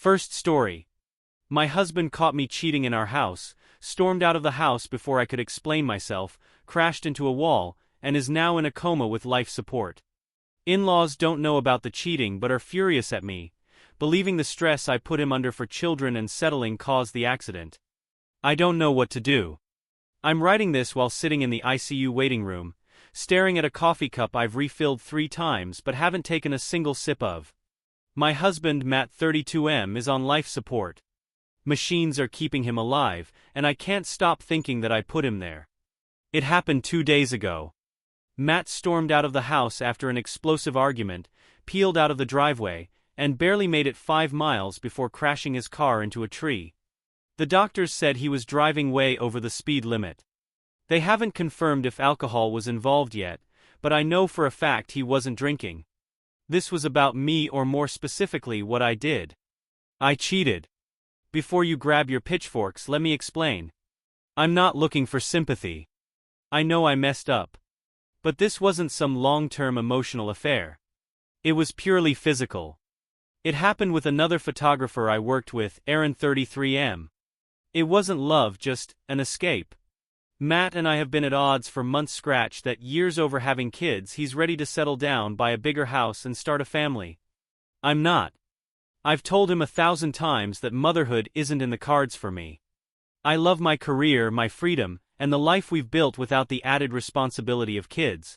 First story. My husband caught me cheating in our house, stormed out of the house before I could explain myself, crashed into a wall, and is now in a coma with life support. In-laws don't know about the cheating but are furious at me, believing the stress I put him under for children and settling caused the accident. I don't know what to do. I'm writing this while sitting in the ICU waiting room, staring at a coffee cup I've refilled 3 times but haven't taken a single sip of. My husband, Matt 32M, is on life support. Machines are keeping him alive, and I can't stop thinking that I put him there. It happened 2 days ago. Matt stormed out of the house after an explosive argument, peeled out of the driveway, and barely made it 5 miles before crashing his car into a tree. The doctors said he was driving way over the speed limit. They haven't confirmed if alcohol was involved yet, but I know for a fact he wasn't drinking. This was about me, or more specifically what I did. I cheated. Before you grab your pitchforks, let me explain. I'm not looking for sympathy. I know I messed up. But this wasn't some long-term emotional affair. It was purely physical. It happened with another photographer I worked with, Aaron 33M. It wasn't love, just an escape. Matt and I have been at odds for months, scratch that, years over having kids. He's ready to settle down, buy a bigger house and start a family. I'm not. I've told him 1,000 times that motherhood isn't in the cards for me. I love my career, my freedom, and the life we've built without the added responsibility of kids.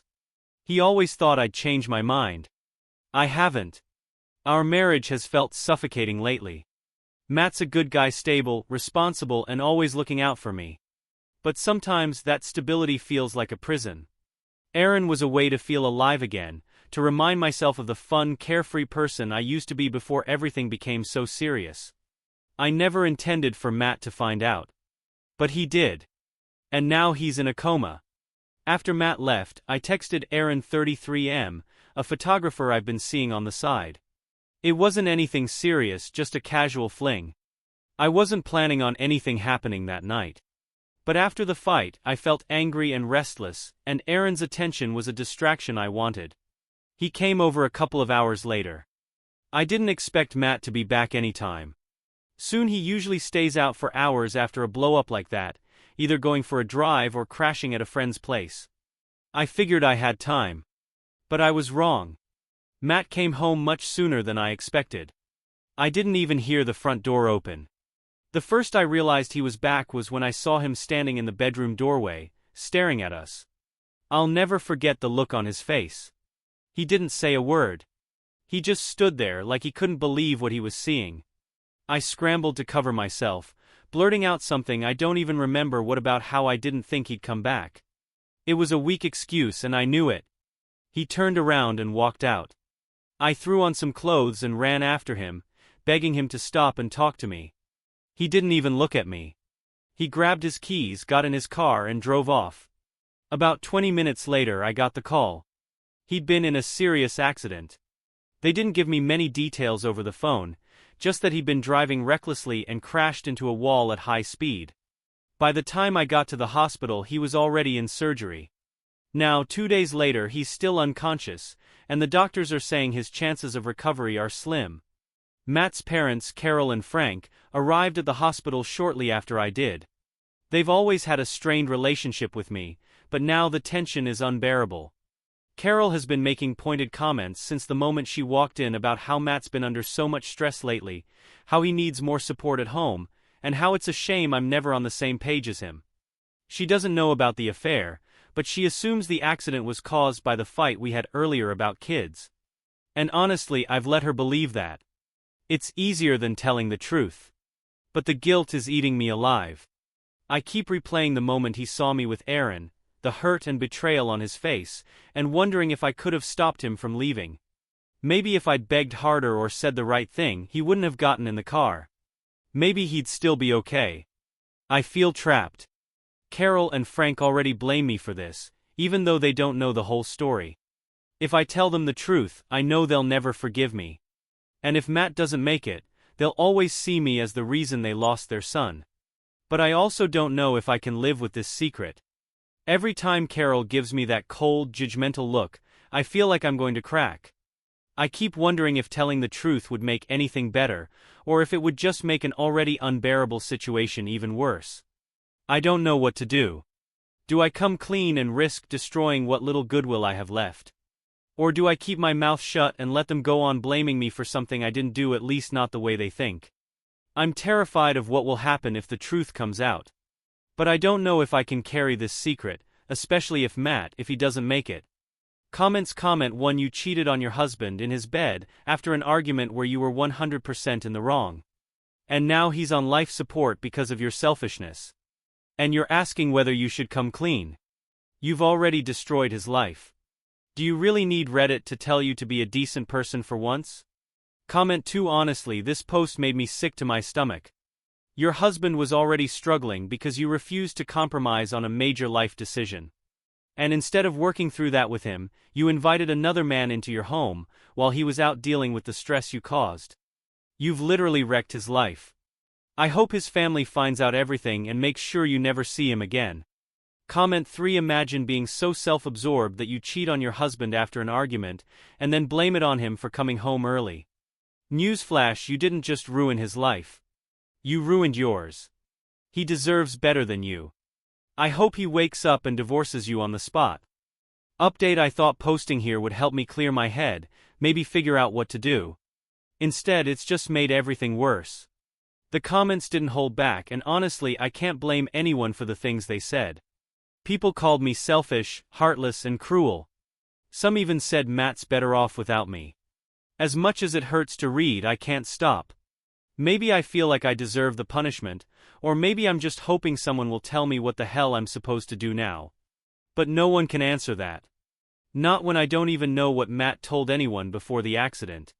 He always thought I'd change my mind. I haven't. Our marriage has felt suffocating lately. Matt's a good guy, stable, responsible, and always looking out for me. But sometimes that stability feels like a prison. Aaron was a way to feel alive again, to remind myself of the fun, carefree person I used to be before everything became so serious. I never intended for Matt to find out. But he did. And now he's in a coma. After Matt left, I texted Aaron 33M, a photographer I've been seeing on the side. It wasn't anything serious, just a casual fling. I wasn't planning on anything happening that night. But after the fight, I felt angry and restless, and Aaron's attention was a distraction I wanted. He came over a couple of hours later. I didn't expect Matt to be back anytime soon. He usually stays out for hours after a blow-up like that, either going for a drive or crashing at a friend's place. I figured I had time. But I was wrong. Matt came home much sooner than I expected. I didn't even hear the front door open. The first I realized he was back was when I saw him standing in the bedroom doorway, staring at us. I'll never forget the look on his face. He didn't say a word. He just stood there like he couldn't believe what he was seeing. I scrambled to cover myself, blurting out something I don't even remember about how I didn't think he'd come back. It was a weak excuse and I knew it. He turned around and walked out. I threw on some clothes and ran after him, begging him to stop and talk to me. He didn't even look at me. He grabbed his keys, got in his car and drove off. About 20 minutes later I got the call. He'd been in a serious accident. They didn't give me many details over the phone, just that he'd been driving recklessly and crashed into a wall at high speed. By the time I got to the hospital he was already in surgery. Now, 2 days later he's still unconscious, and the doctors are saying his chances of recovery are slim. Matt's parents, Carol and Frank, arrived at the hospital shortly after I did. They've always had a strained relationship with me, but now the tension is unbearable. Carol has been making pointed comments since the moment she walked in about how Matt's been under so much stress lately, how he needs more support at home, and how it's a shame I'm never on the same page as him. She doesn't know about the affair, but she assumes the accident was caused by the fight we had earlier about kids. And honestly, I've let her believe that. It's easier than telling the truth. But the guilt is eating me alive. I keep replaying the moment he saw me with Aaron, the hurt and betrayal on his face, and wondering if I could have stopped him from leaving. Maybe if I'd begged harder or said the right thing, he wouldn't have gotten in the car. Maybe he'd still be okay. I feel trapped. Carol and Frank already blame me for this, even though they don't know the whole story. If I tell them the truth, I know they'll never forgive me. And if Matt doesn't make it, they'll always see me as the reason they lost their son. But I also don't know if I can live with this secret. Every time Carol gives me that cold, judgmental look, I feel like I'm going to crack. I keep wondering if telling the truth would make anything better, or if it would just make an already unbearable situation even worse. I don't know what to do. Do I come clean and risk destroying what little goodwill I have left? Or do I keep my mouth shut and let them go on blaming me for something I didn't do, at least not the way they think? I'm terrified of what will happen if the truth comes out. But I don't know if I can carry this secret, especially if he doesn't make it. Comment 1. You cheated on your husband in his bed after an argument where you were 100% in the wrong. And now he's on life support because of your selfishness. And you're asking whether you should come clean. You've already destroyed his life. Do you really need Reddit to tell you to be a decent person for once? Comment 2. Honestly, this post made me sick to my stomach. Your husband was already struggling because you refused to compromise on a major life decision. And instead of working through that with him, you invited another man into your home, while he was out dealing with the stress you caused. You've literally wrecked his life. I hope his family finds out everything and makes sure you never see him again. Comment 3. Imagine being so self-absorbed that you cheat on your husband after an argument, and then blame it on him for coming home early. Newsflash: you didn't just ruin his life. You ruined yours. He deserves better than you. I hope he wakes up and divorces you on the spot. Update: I thought posting here would help me clear my head, maybe figure out what to do. Instead, it's just made everything worse. The comments didn't hold back, and honestly, I can't blame anyone for the things they said. People called me selfish, heartless, and cruel. Some even said Matt's better off without me. As much as it hurts to read, I can't stop. Maybe I feel like I deserve the punishment, or maybe I'm just hoping someone will tell me what the hell I'm supposed to do now. But no one can answer that. Not when I don't even know what Matt told anyone before the accident.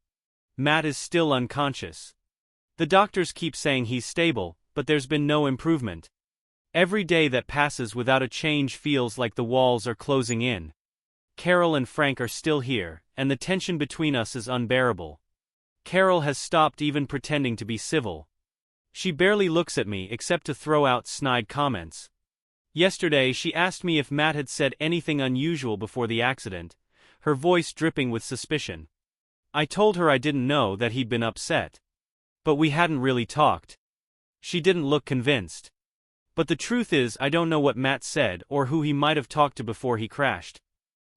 Matt is still unconscious. The doctors keep saying he's stable, but there's been no improvement. Every day that passes without a change feels like the walls are closing in. Carol and Frank are still here, and the tension between us is unbearable. Carol has stopped even pretending to be civil. She barely looks at me except to throw out snide comments. Yesterday she asked me if Matt had said anything unusual before the accident, her voice dripping with suspicion. I told her I didn't know, that he'd been upset. But we hadn't really talked. She didn't look convinced. But the truth is, I don't know what Matt said or who he might have talked to before he crashed.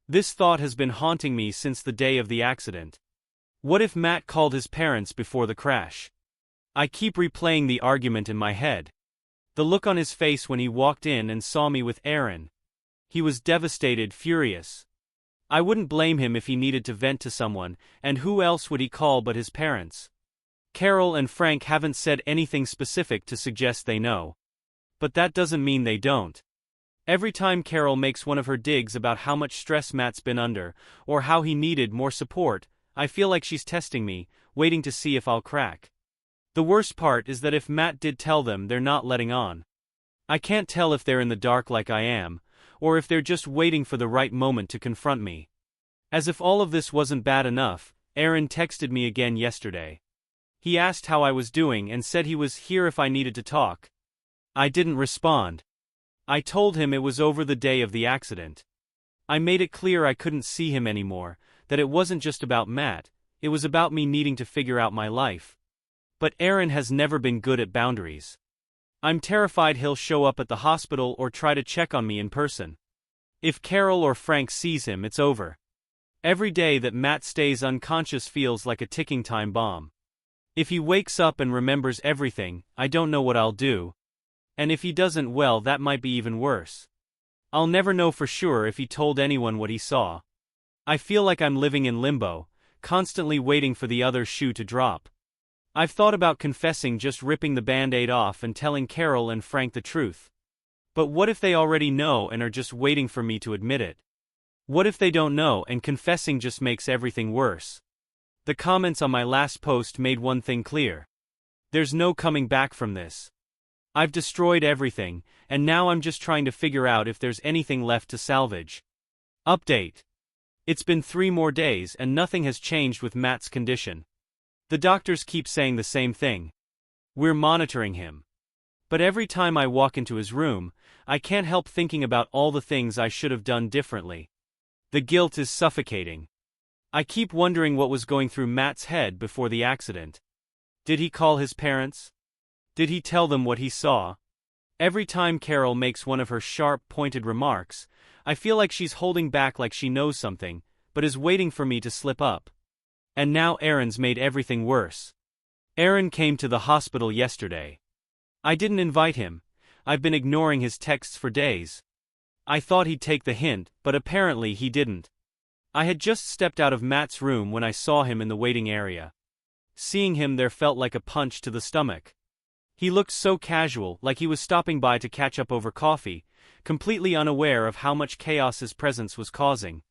This thought has been haunting me since the day of the accident. What if Matt called his parents before the crash? I keep replaying the argument in my head. The look on his face when he walked in and saw me with Aaron. He was devastated, furious. I wouldn't blame him if he needed to vent to someone, and who else would he call but his parents? Carol and Frank haven't said anything specific to suggest they know. But that doesn't mean they don't. Every time Carol makes one of her digs about how much stress Matt's been under, or how he needed more support, I feel like she's testing me, waiting to see if I'll crack. The worst part is that if Matt did tell them, they're not letting on. I can't tell if they're in the dark like I am, or if they're just waiting for the right moment to confront me. As if all of this wasn't bad enough, Aaron texted me again yesterday. He asked how I was doing and said he was here if I needed to talk. I didn't respond. I told him it was over the day of the accident. I made it clear I couldn't see him anymore, that it wasn't just about Matt, it was about me needing to figure out my life. But Aaron has never been good at boundaries. I'm terrified he'll show up at the hospital or try to check on me in person. If Carol or Frank sees him, it's over. Every day that Matt stays unconscious feels like a ticking time bomb. If he wakes up and remembers everything, I don't know what I'll do. And if he doesn't, well, that might be even worse. I'll never know for sure if he told anyone what he saw. I feel like I'm living in limbo, constantly waiting for the other shoe to drop. I've thought about confessing, just ripping the band-aid off and telling Carol and Frank the truth. But what if they already know and are just waiting for me to admit it? What if they don't know and confessing just makes everything worse? The comments on my last post made one thing clear. There's no coming back from this. I've destroyed everything, and now I'm just trying to figure out if there's anything left to salvage. Update. It's been 3 more days and nothing has changed with Matt's condition. The doctors keep saying the same thing. We're monitoring him. But every time I walk into his room, I can't help thinking about all the things I should have done differently. The guilt is suffocating. I keep wondering what was going through Matt's head before the accident. Did he call his parents? Did he tell them what he saw? Every time Carol makes one of her sharp, pointed remarks, I feel like she's holding back, like she knows something, but is waiting for me to slip up. And now Aaron's made everything worse. Aaron came to the hospital yesterday. I didn't invite him. I've been ignoring his texts for days. I thought he'd take the hint, but apparently he didn't. I had just stepped out of Matt's room when I saw him in the waiting area. Seeing him there felt like a punch to the stomach. He looked so casual, like he was stopping by to catch up over coffee, completely unaware of how much chaos his presence was causing.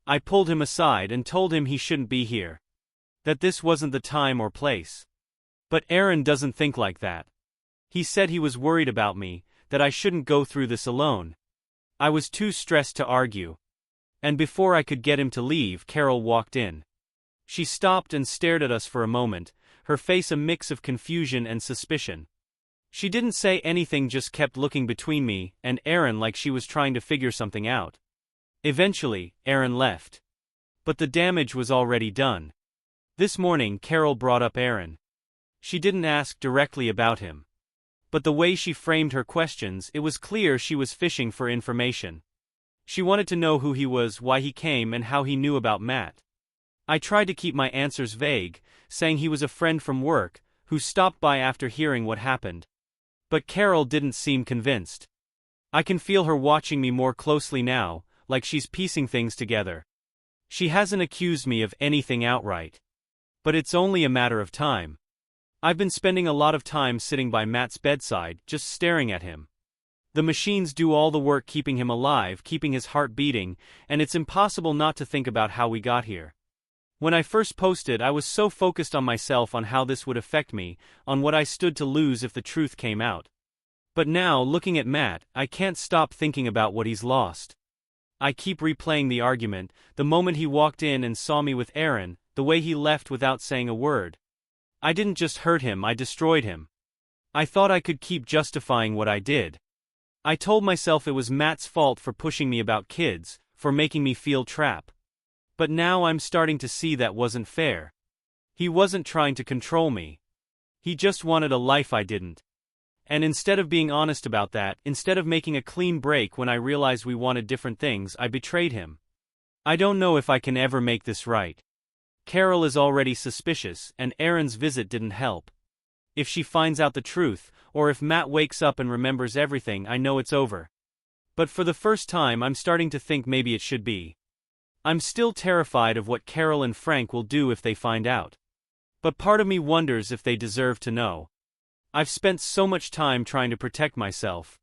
I pulled him aside and told him he shouldn't be here. That this wasn't the time or place. But Aaron doesn't think like that. He said he was worried about me, that I shouldn't go through this alone. I was too stressed to argue. And before I could get him to leave, Carol walked in. She stopped and stared at us for a moment, her face a mix of confusion and suspicion. She didn't say anything, just kept looking between me and Aaron like she was trying to figure something out. Eventually, Aaron left. But the damage was already done. This morning Carol brought up Aaron. She didn't ask directly about him. But the way she framed her questions, it was clear she was fishing for information. She wanted to know who he was, why he came, and how he knew about Matt. I tried to keep my answers vague, saying he was a friend from work, who stopped by after hearing what happened. But Carol didn't seem convinced. I can feel her watching me more closely now, like she's piecing things together. She hasn't accused me of anything outright. But it's only a matter of time. I've been spending a lot of time sitting by Matt's bedside, just staring at him. The machines do all the work keeping him alive, keeping his heart beating, and it's impossible not to think about how we got here. When I first posted, I was so focused on myself, on how this would affect me, on what I stood to lose if the truth came out. But now, looking at Matt, I can't stop thinking about what he's lost. I keep replaying the argument, the moment he walked in and saw me with Aaron, the way he left without saying a word. I didn't just hurt him, I destroyed him. I thought I could keep justifying what I did. I told myself it was Matt's fault for pushing me about kids, for making me feel trapped. But now I'm starting to see that wasn't fair. He wasn't trying to control me. He just wanted a life I didn't. And instead of being honest about that, instead of making a clean break when I realized we wanted different things, I betrayed him. I don't know if I can ever make this right. Carol is already suspicious, and Aaron's visit didn't help. If she finds out the truth, or if Matt wakes up and remembers everything, I know it's over. But for the first time I'm starting to think maybe it should be. I'm still terrified of what Carol and Frank will do if they find out. But part of me wonders if they deserve to know. I've spent so much time trying to protect myself.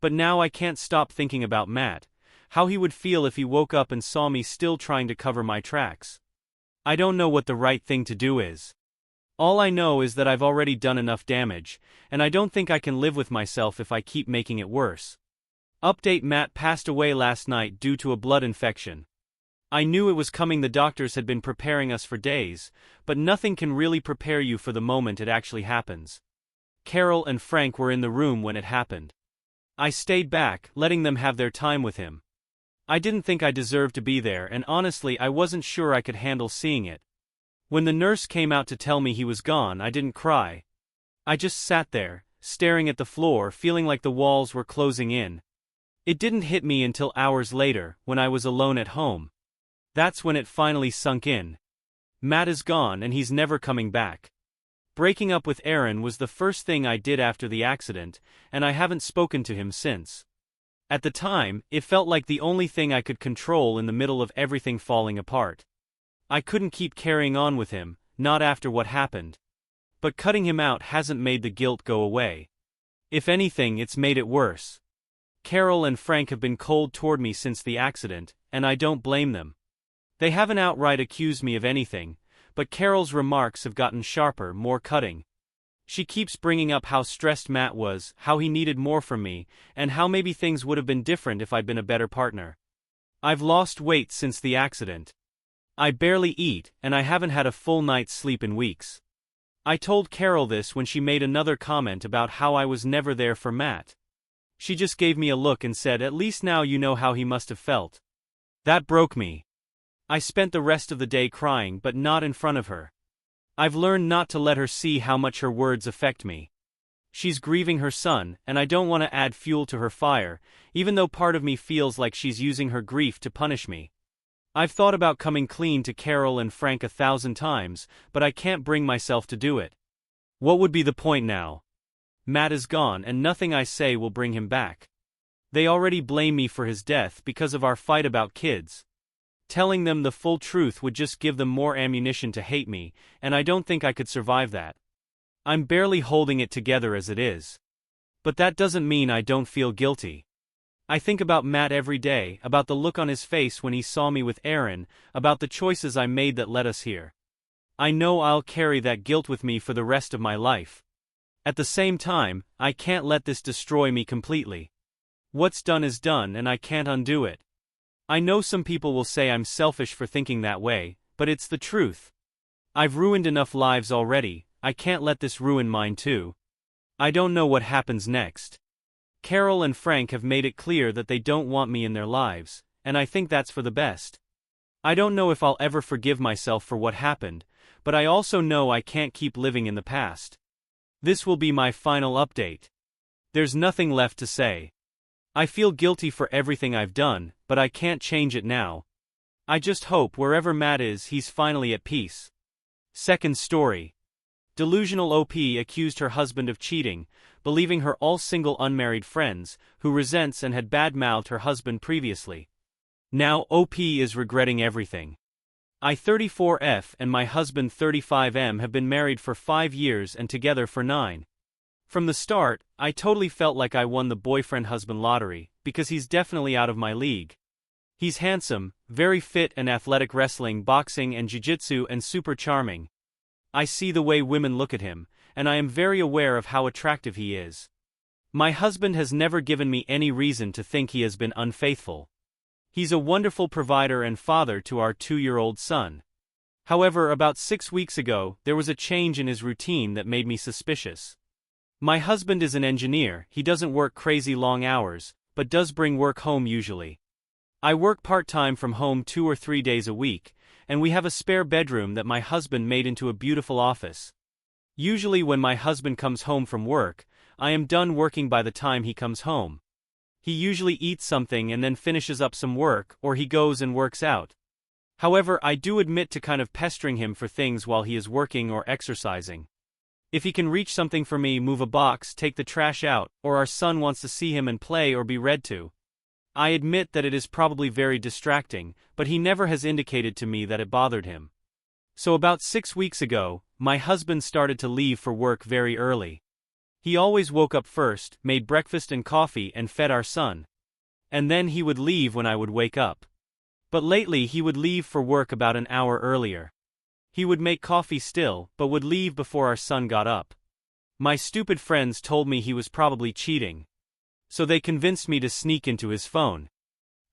But now I can't stop thinking about Matt, how he would feel if he woke up and saw me still trying to cover my tracks. I don't know what the right thing to do is. All I know is that I've already done enough damage, and I don't think I can live with myself if I keep making it worse. Update: Matt passed away last night due to a blood infection. I knew it was coming, the doctors had been preparing us for days, but nothing can really prepare you for the moment it actually happens. Carol and Frank were in the room when it happened. I stayed back, letting them have their time with him. I didn't think I deserved to be there, and honestly I wasn't sure I could handle seeing it. When the nurse came out to tell me he was gone, I didn't cry. I just sat there, staring at the floor, feeling like the walls were closing in. It didn't hit me until hours later, when I was alone at home. That's when it finally sunk in. Matt is gone and he's never coming back. Breaking up with Aaron was the first thing I did after the accident, and I haven't spoken to him since. At the time, it felt like the only thing I could control in the middle of everything falling apart. I couldn't keep carrying on with him, not after what happened. But cutting him out hasn't made the guilt go away. If anything, it's made it worse. Carol and Frank have been cold toward me since the accident, and I don't blame them. They haven't outright accused me of anything, but Carol's remarks have gotten sharper, more cutting. She keeps bringing up how stressed Matt was, how he needed more from me, and how maybe things would have been different if I'd been a better partner. I've lost weight since the accident. I barely eat, and I haven't had a full night's sleep in weeks. I told Carol this when she made another comment about how I was never there for Matt. She just gave me a look and said, "At least now you know how he must have felt." That broke me. I spent the rest of the day crying, but not in front of her. I've learned not to let her see how much her words affect me. She's grieving her son, and I don't want to add fuel to her fire, even though part of me feels like she's using her grief to punish me. I've thought about coming clean to Carol and Frank 1,000 times, but I can't bring myself to do it. What would be the point now? Matt is gone, and nothing I say will bring him back. They already blame me for his death because of our fight about kids. Telling them the full truth would just give them more ammunition to hate me, and I don't think I could survive that. I'm barely holding it together as it is. But that doesn't mean I don't feel guilty. I think about Matt every day, about the look on his face when he saw me with Aaron, about the choices I made that led us here. I know I'll carry that guilt with me for the rest of my life. At the same time, I can't let this destroy me completely. What's done is done, and I can't undo it. I know some people will say I'm selfish for thinking that way, but it's the truth. I've ruined enough lives already, I can't let this ruin mine too. I don't know what happens next. Carol and Frank have made it clear that they don't want me in their lives, and I think that's for the best. I don't know if I'll ever forgive myself for what happened, but I also know I can't keep living in the past. This will be my final update. There's nothing left to say. I feel guilty for everything I've done, but I can't change it now. I just hope wherever Matt is, he's finally at peace. Second story. Delusional OP accused her husband of cheating, believing her all single unmarried friends, who resents and had bad-mouthed her husband previously. Now OP is regretting everything. I 34F and my husband 35M have been married for 5 years and together for 9. From the start, I totally felt like I won the boyfriend-husband lottery, because he's definitely out of my league. He's handsome, very fit and athletic, wrestling, boxing and jiu-jitsu, and super charming. I see the way women look at him, and I am very aware of how attractive he is. My husband has never given me any reason to think he has been unfaithful. He's a wonderful provider and father to our 2-year-old son. However, about 6 weeks ago, there was a change in his routine that made me suspicious. My husband is an engineer, he doesn't work crazy long hours, but does bring work home usually. I work part-time from home 2 or 3 days a week, and we have a spare bedroom that my husband made into a beautiful office. Usually when my husband comes home from work, I am done working by the time he comes home. He usually eats something and then finishes up some work, or he goes and works out. However, I do admit to kind of pestering him for things while he is working or exercising. If he can reach something for me, move a box, take the trash out, or our son wants to see him and play or be read to. I admit that it is probably very distracting, but he never has indicated to me that it bothered him. So about 6 weeks ago, my husband started to leave for work very early. He always woke up first, made breakfast and coffee and fed our son. And then he would leave when I would wake up. But lately he would leave for work about an hour earlier. He would make coffee still, but would leave before our son got up. My stupid friends told me he was probably cheating. So they convinced me to sneak into his phone.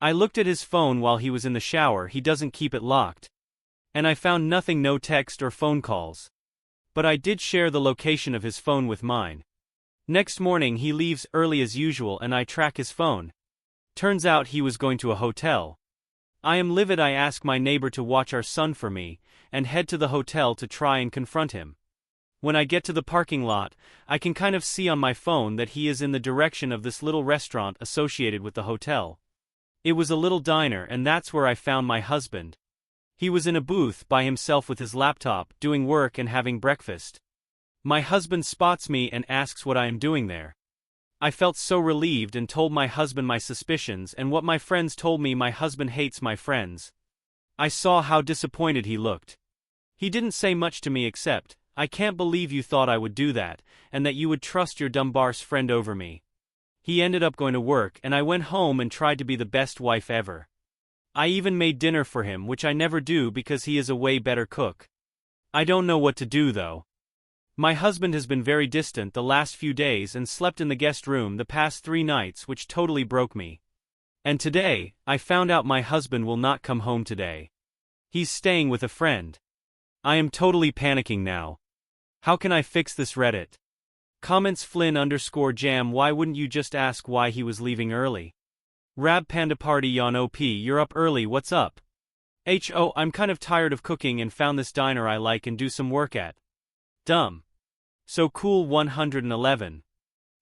I looked at his phone while he was in the shower, he doesn't keep it locked. And I found nothing, no text or phone calls. But I did share the location of his phone with mine. Next morning he leaves early as usual and I track his phone. Turns out he was going to a hotel. I am livid. I ask my neighbor to watch our son for me, and head to the hotel to try and confront him. When I get to the parking lot, I can kind of see on my phone that he is in the direction of this little restaurant associated with the hotel. It was a little diner, and that's where I found my husband. He was in a booth by himself with his laptop, doing work and having breakfast. My husband spots me and asks what I am doing there. I felt so relieved and told my husband my suspicions and what my friends told me. My husband hates my friends. I saw how disappointed he looked. He didn't say much to me except, "I can't believe you thought I would do that, and that you would trust your dumb bar's friend over me." He ended up going to work and I went home and tried to be the best wife ever. I even made dinner for him, which I never do because he is a way better cook. I don't know what to do though. My husband has been very distant the last few days and slept in the guest room the past 3 nights, which totally broke me. And today, I found out my husband will not come home today. He's staying with a friend. I am totally panicking now. How can I fix this? Reddit. Comments Flynn_jam. Why wouldn't you just ask why he was leaving early? Rab Panda Party Yon OP, you're up early, what's up? I'm kind of tired of cooking and found this diner I like and do some work at. Dumb. So cool 111.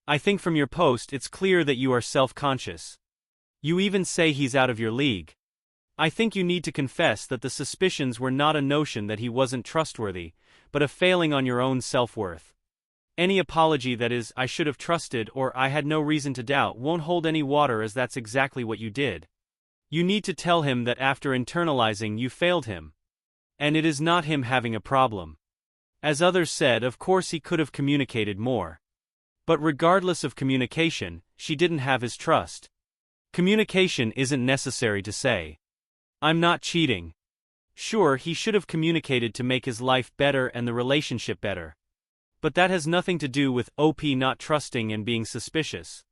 I think from your post it's clear that you are self-conscious. You even say he's out of your league. I think you need to confess that the suspicions were not a notion that he wasn't trustworthy, but a failing on your own self-worth. Any apology that is, I should have trusted or I had no reason to doubt won't hold any water, as that's exactly what you did. You need to tell him that after internalizing you failed him. And it is not him having a problem. As others said, of course he could have communicated more. But regardless of communication, she didn't have his trust. Communication isn't necessary to say, I'm not cheating. Sure, he should have communicated to make his life better and the relationship better. But that has nothing to do with OP not trusting and being suspicious.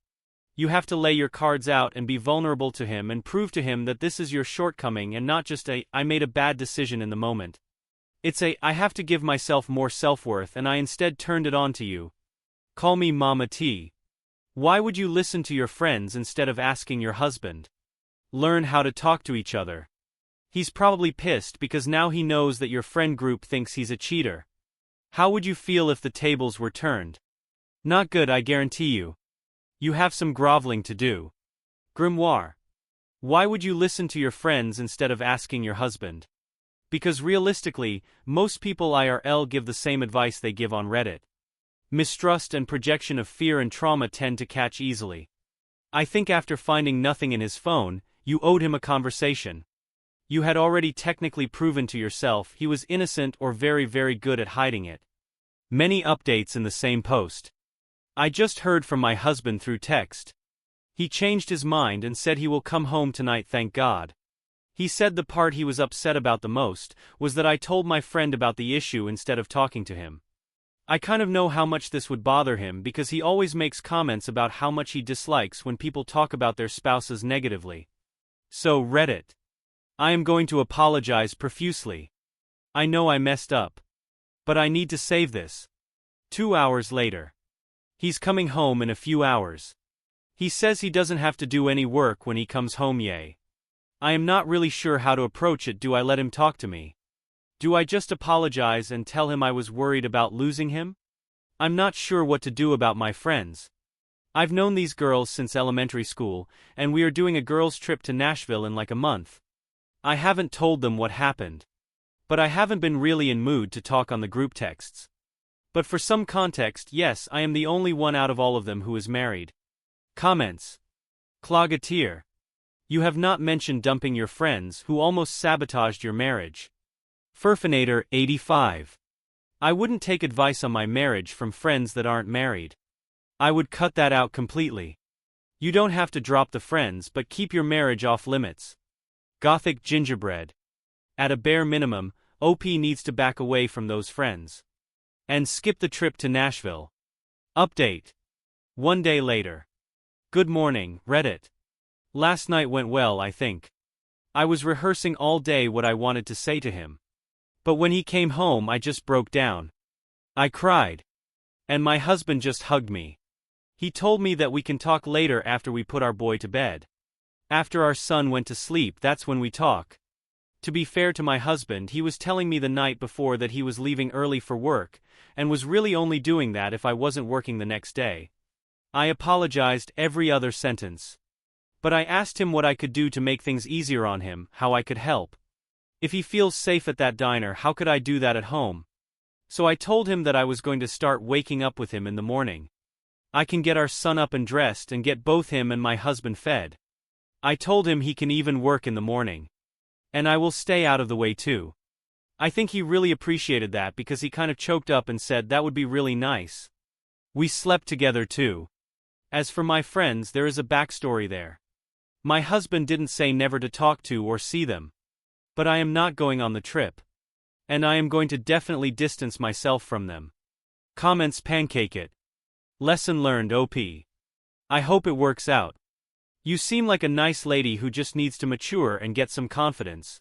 You have to lay your cards out and be vulnerable to him and prove to him that this is your shortcoming and not just I made a bad decision in the moment. It's I have to give myself more self-worth and I instead turned it on to you. Call me Mama T. Why would you listen to your friends instead of asking your husband? Learn how to talk to each other. He's probably pissed because now he knows that your friend group thinks he's a cheater. How would you feel if the tables were turned? Not good, I guarantee you. You have some groveling to do. Grimoire. Why would you listen to your friends instead of asking your husband? Because realistically, most people IRL give the same advice they give on Reddit. Mistrust and projection of fear and trauma tend to catch easily. I think after finding nothing in his phone, you owed him a conversation. You had already technically proven to yourself he was innocent or very, very good at hiding it. Many updates in the same post. I just heard from my husband through text. He changed his mind and said he will come home tonight, thank God. He said the part he was upset about the most was that I told my friend about the issue instead of talking to him. I kind of know how much this would bother him because he always makes comments about how much he dislikes when people talk about their spouses negatively. So Reddit. I am going to apologize profusely. I know I messed up. But I need to save this. 2 hours later. He's coming home in a few hours. He says he doesn't have to do any work when he comes home, yay. I am not really sure how to approach it. Do I let him talk to me? Do I just apologize and tell him I was worried about losing him? I'm not sure what to do about my friends. I've known these girls since elementary school, and we are doing a girls' trip to Nashville in like a month. I haven't told them what happened. But I haven't been really in mood to talk on the group texts. But for some context, yes, I am the only one out of all of them who is married. Comments. Clogateer. You have not mentioned dumping your friends who almost sabotaged your marriage. Furfinator 85. I wouldn't take advice on my marriage from friends that aren't married. I would cut that out completely. You don't have to drop the friends, but keep your marriage off limits. Gothic Gingerbread. At a bare minimum, OP needs to back away from those friends. And skip the trip to Nashville. Update. 1 day later. Good morning, Reddit. Last night went well, I think. I was rehearsing all day what I wanted to say to him. But when he came home I just broke down. I cried. And my husband just hugged me. He told me that we can talk later after we put our boy to bed. After our son went to sleep, that's when we talk. To be fair to my husband, he was telling me the night before that he was leaving early for work, and was really only doing that if I wasn't working the next day. I apologized every other sentence. But I asked him what I could do to make things easier on him, how I could help. If he feels safe at that diner, how could I do that at home? So I told him that I was going to start waking up with him in the morning. I can get our son up and dressed and get both him and my husband fed. I told him he can even work in the morning. And I will stay out of the way too. I think he really appreciated that because he kind of choked up and said that would be really nice. We slept together too. As for my friends, there is a backstory there. My husband didn't say never to talk to or see them. But I am not going on the trip. And I am going to definitely distance myself from them. Comments. Pancake it. Lesson learned. OP. I hope it works out. You seem like a nice lady who just needs to mature and get some confidence.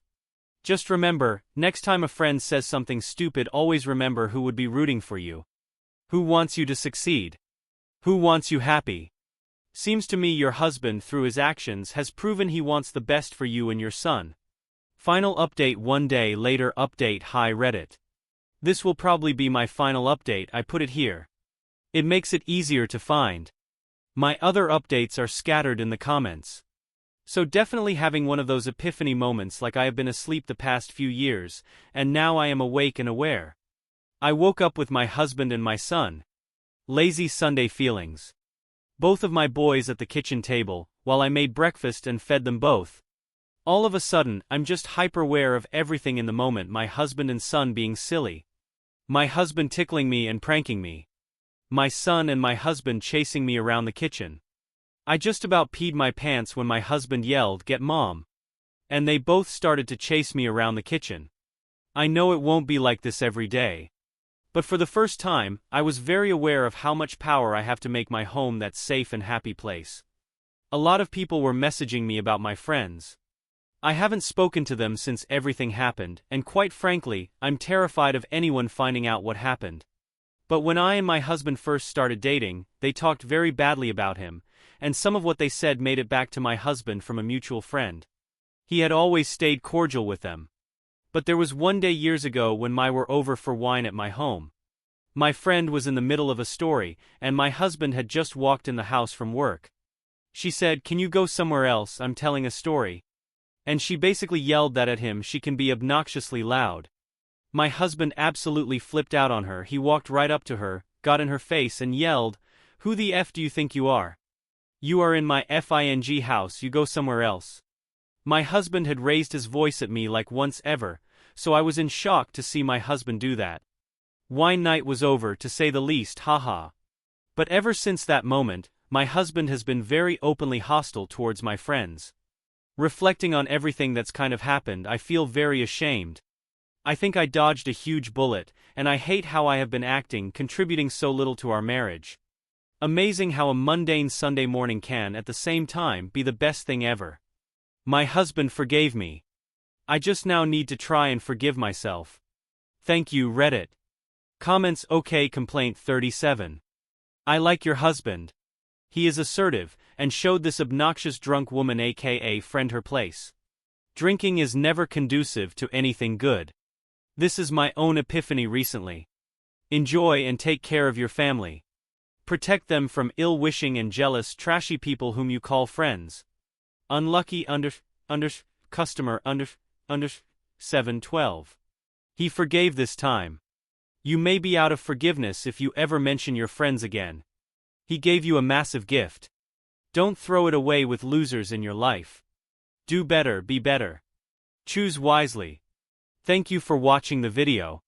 Just remember, next time a friend says something stupid, always remember who would be rooting for you. Who wants you to succeed? Who wants you happy? Seems to me your husband, through his actions, has proven he wants the best for you and your son. Final update 1 day later update hi Reddit. This will probably be my final update, I put it here. It makes it easier to find. My other updates are scattered in the comments. So definitely having one of those epiphany moments like I have been asleep the past few years, and now I am awake and aware. I woke up with my husband and my son. Lazy Sunday feelings. Both of my boys at the kitchen table, while I made breakfast and fed them both. All of a sudden, I'm just hyper-aware of everything in the moment, my husband and son being silly. My husband tickling me and pranking me. My son and my husband chasing me around the kitchen. I just about peed my pants when my husband yelled, "Get mom!" And they both started to chase me around the kitchen. I know it won't be like this every day. But for the first time, I was very aware of how much power I have to make my home that safe and happy place. A lot of people were messaging me about my friends. I haven't spoken to them since everything happened, and quite frankly, I'm terrified of anyone finding out what happened. But when I and my husband first started dating, they talked very badly about him, and some of what they said made it back to my husband from a mutual friend. He had always stayed cordial with them. But there was one day years ago when my were over for wine at my home. My friend was in the middle of a story, and my husband had just walked in the house from work. She said, "Can you go somewhere else, I'm telling a story." And she basically yelled that at him she can be obnoxiously loud. My husband absolutely flipped out on her. He walked right up to her, got in her face and yelled, "Who the F do you think you are? You are in my FING house, you go somewhere else." My husband had raised his voice at me like once ever, so I was in shock to see my husband do that. Wine night was over, to say the least, haha. But ever since that moment, my husband has been very openly hostile towards my friends. Reflecting on everything that's kind of happened, I feel very ashamed. I think I dodged a huge bullet, and I hate how I have been acting, contributing so little to our marriage. Amazing how a mundane Sunday morning can, at the same time, be the best thing ever. My husband forgave me. I just now need to try and forgive myself. Thank you, Reddit. Comments OK complaint 37. I like your husband. He is assertive, and showed this obnoxious drunk woman aka friend her place. Drinking is never conducive to anything good. This is my own epiphany recently. Enjoy and take care of your family. Protect them from ill-wishing and jealous trashy people whom you call friends. Unlucky customer 712. He forgave this time. You may be out of forgiveness if you ever mention your friends again. He gave you a massive gift. Don't throw it away with losers in your life. Do better, be better. Choose wisely. Thank you for watching the video.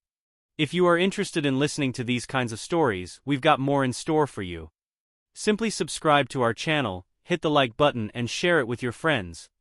If you are interested in listening to these kinds of stories, we've got more in store for you. Simply subscribe to our channel, hit the like button and share it with your friends.